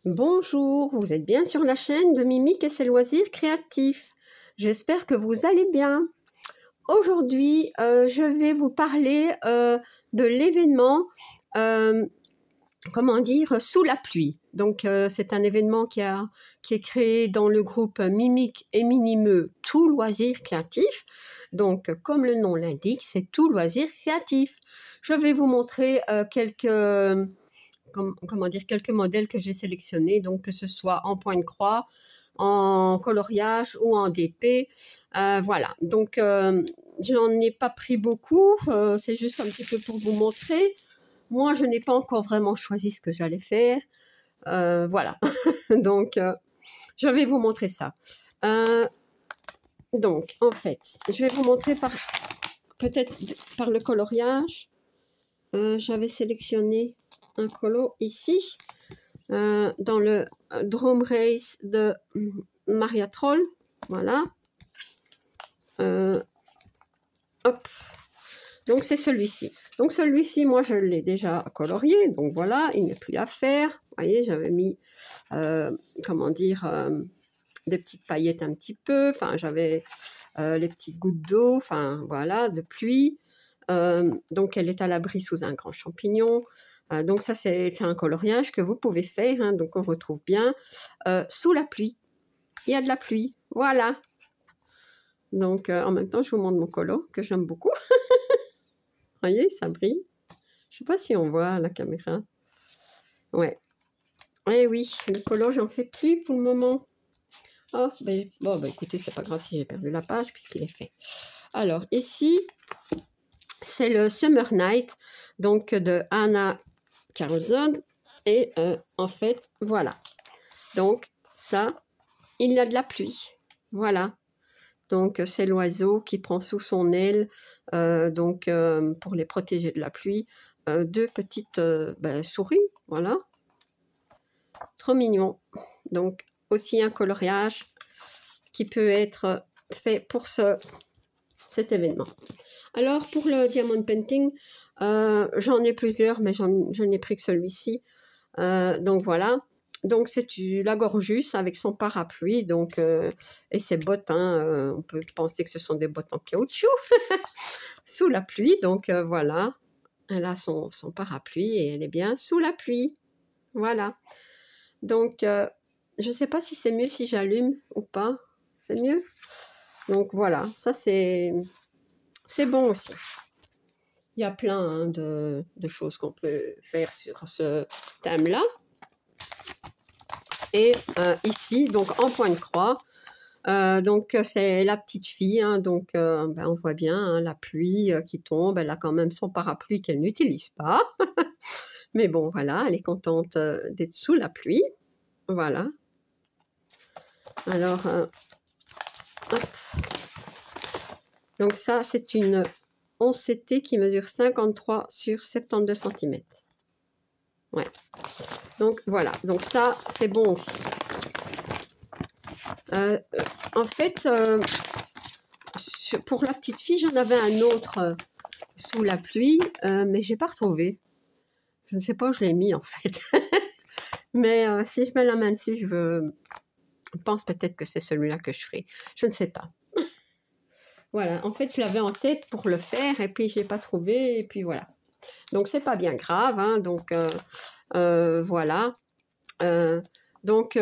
Bonjour, vous êtes bien sur la chaîne de Mimique et ses loisirs créatifs. J'espère que vous allez bien. Aujourd'hui, je vais vous parler de l'événement, sous la pluie. Donc, c'est un événement qui est créé dans le groupe Mimique et Minimeux, tout loisir créatif. Donc, comme le nom l'indique, c'est tout loisir créatif. Je vais vous montrer quelques modèles que j'ai sélectionnés, donc que ce soit en point de croix, en coloriage ou en DP. Voilà, donc j'en ai pas pris beaucoup, c'est juste un petit peu pour vous montrer. Moi, je n'ai pas encore vraiment choisi ce que j'allais faire. Voilà, donc je vais vous montrer ça. Donc, en fait, je vais vous montrer peut-être par le coloriage. J'avais sélectionné un colo ici, dans le Drum Race de Maria Troll. Voilà. Hop. Donc, c'est celui-ci. Donc, celui-ci, moi, je l'ai déjà colorié. Donc, voilà, il n'est plus à faire. Vous voyez, j'avais mis, des petites paillettes un petit peu. Enfin, j'avais les petites gouttes d'eau. Enfin, voilà, de pluie. Donc, elle est à l'abri sous un grand champignon. Donc, ça, c'est un coloriage que vous pouvez faire. Hein, donc, on retrouve bien sous la pluie. Il y a de la pluie. Voilà. Donc, en même temps, je vous montre mon colo que j'aime beaucoup. Vous voyez, ça brille. Je ne sais pas si on voit à la caméra. Ouais. Eh oui, le colo, j'en fais plus pour le moment. Oh, ben, bon, ben, écoutez, c'est pas grave si j'ai perdu la page puisqu'il est fait. Alors, ici, c'est le Summer Night, donc de Anna Carlson. Et en fait, voilà. Donc, ça, il y a de la pluie. Voilà. Donc, c'est l'oiseau qui prend sous son aile, pour les protéger de la pluie, deux petites souris. Voilà. Trop mignon. Donc, aussi un coloriage qui peut être fait pour cet événement. Alors, pour le Diamond Painting, j'en ai plusieurs, mais je n'ai pris que celui-ci. Donc, voilà. Donc, c'est la Gorgus avec son parapluie donc, et ses bottes. Hein, on peut penser que ce sont des bottes en caoutchouc sous la pluie. Donc, voilà. Elle a son parapluie et elle est bien sous la pluie. Voilà. Donc, je ne sais pas si c'est mieux si j'allume ou pas. C'est mieux? Donc, voilà. Ça, c'est bon aussi. Il y a plein de choses qu'on peut faire sur ce thème-là. Et ici, donc en point de croix, donc c'est la petite fille, hein, donc on voit bien hein, la pluie qui tombe, elle a quand même son parapluie qu'elle n'utilise pas. Mais bon, voilà, elle est contente d'être sous la pluie. Voilà. Alors, hop. Donc ça, c'est une 11 CT qui mesure 53 sur 72 cm. Ouais. Donc voilà, donc ça, c'est bon aussi. En fait, pour la petite fille, j'en avais un autre sous la pluie, mais je n'ai pas retrouvé. Je ne sais pas où je l'ai mis en fait. Mais si je mets la main dessus, je pense peut-être que c'est celui-là que je ferai. Je ne sais pas. Voilà, en fait, je l'avais en tête pour le faire et puis je n'ai pas trouvé et puis voilà. Donc, c'est pas bien grave, hein, donc voilà. Donc,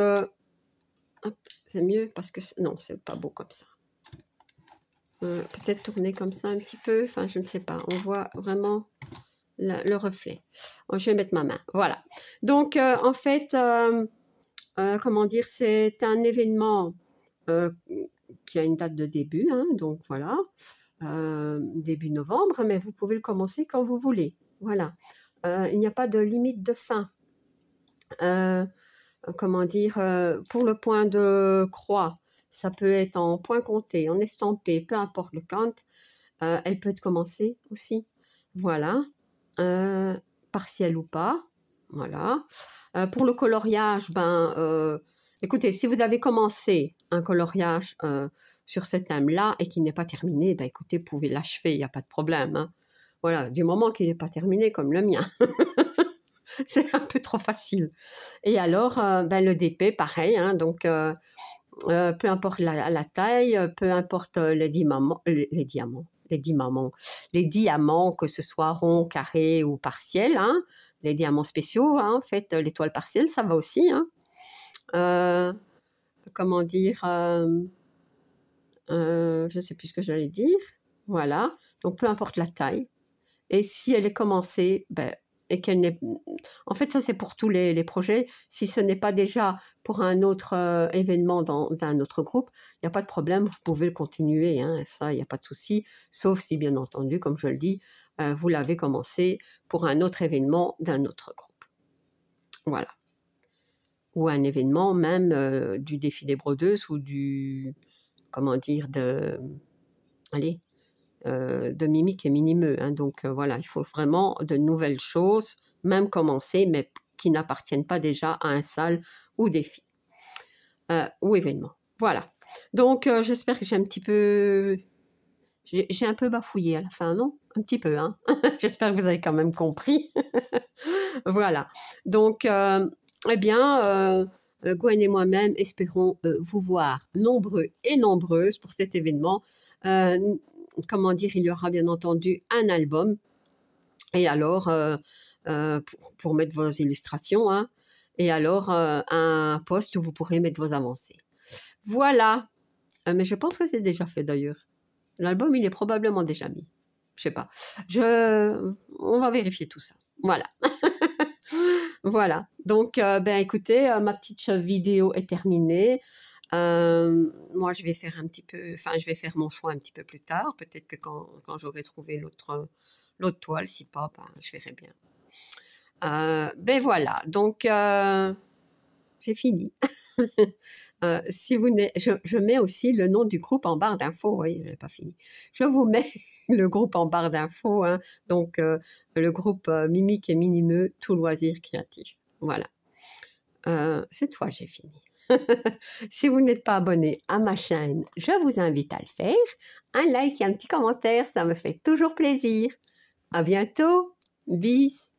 c'est mieux parce que non, c'est pas beau comme ça. Peut-être tourner comme ça un petit peu, enfin, je ne sais pas. On voit vraiment le reflet. Oh, je vais mettre ma main, voilà. Donc, en fait, c'est un événement qui a une date de début, hein, donc voilà, début novembre, mais vous pouvez le commencer quand vous voulez. Voilà, il n'y a pas de limite de fin. Pour le point de croix, ça peut être en point compté, en estampé, peu importe le count, elle peut être commencée aussi. Voilà, partiel ou pas. Voilà. Pour le coloriage, écoutez, si vous avez commencé un coloriage sur ce thème-là et qu'il n'est pas terminé, écoutez, vous pouvez l'achever, il n'y a pas de problème. Hein. Voilà, du moment qu'il n'est pas terminé comme le mien. C'est un peu trop facile. Et alors, ben, le DP, pareil, hein, donc peu importe la taille, peu importe les diamants, que ce soit rond, carré ou partiel, hein, les diamants spéciaux, hein, en fait, l'étoile partielle, ça va aussi. Hein. Comment dire, je ne sais plus ce que j'allais dire. Voilà, donc peu importe la taille. Et si elle est commencée, ben, et qu'elle n'est... En fait, ça c'est pour tous les projets. Si ce n'est pas déjà pour un autre événement dans un autre groupe, il n'y a pas de problème, vous pouvez le continuer, hein, ça, il n'y a pas de souci, sauf si, bien entendu, comme je le dis, vous l'avez commencé pour un autre événement d'un autre groupe. Voilà. Ou un événement même du défi des brodeuses ou du... Comment dire, allez, de Mimiques et Minimeux. Hein. Donc voilà, il faut vraiment de nouvelles choses, même commencer, mais qui n'appartiennent pas déjà à un salle ou défi ou événement. Voilà. Donc j'espère que j'ai un petit peu... J'ai un peu bafouillé à la fin, non? Un petit peu, hein. J'espère que vous avez quand même compris. Voilà. Donc, eh bien... Gwen et moi-même espérons vous voir nombreux et nombreuses pour cet événement. Comment dire, il y aura bien entendu un album et alors pour mettre vos illustrations, hein, et alors un post où vous pourrez mettre vos avancées. Voilà. Mais je pense que c'est déjà fait d'ailleurs. L'album, il est probablement déjà mis. Je sais pas. On va vérifier tout ça. Voilà. Voilà. Donc, ben écoutez, ma petite vidéo est terminée. Moi, je vais faire un petit peu, enfin, je vais faire mon choix un petit peu plus tard. Peut-être que quand j'aurai trouvé l'autre toile, si pas, ben, je verrai bien. Ben voilà. Donc, j'ai fini. Si vous je mets aussi le nom du groupe en barre d'infos. Oui, je n'ai pas fini. Je vous mets le groupe en barre d'infos. Hein, donc, le groupe Mimiques et Minimeux, tout loisir créatif. Voilà. Cette fois, j'ai fini. Si vous n'êtes pas abonné à ma chaîne, je vous invite à le faire. Un like et un petit commentaire, ça me fait toujours plaisir. À bientôt. Bis.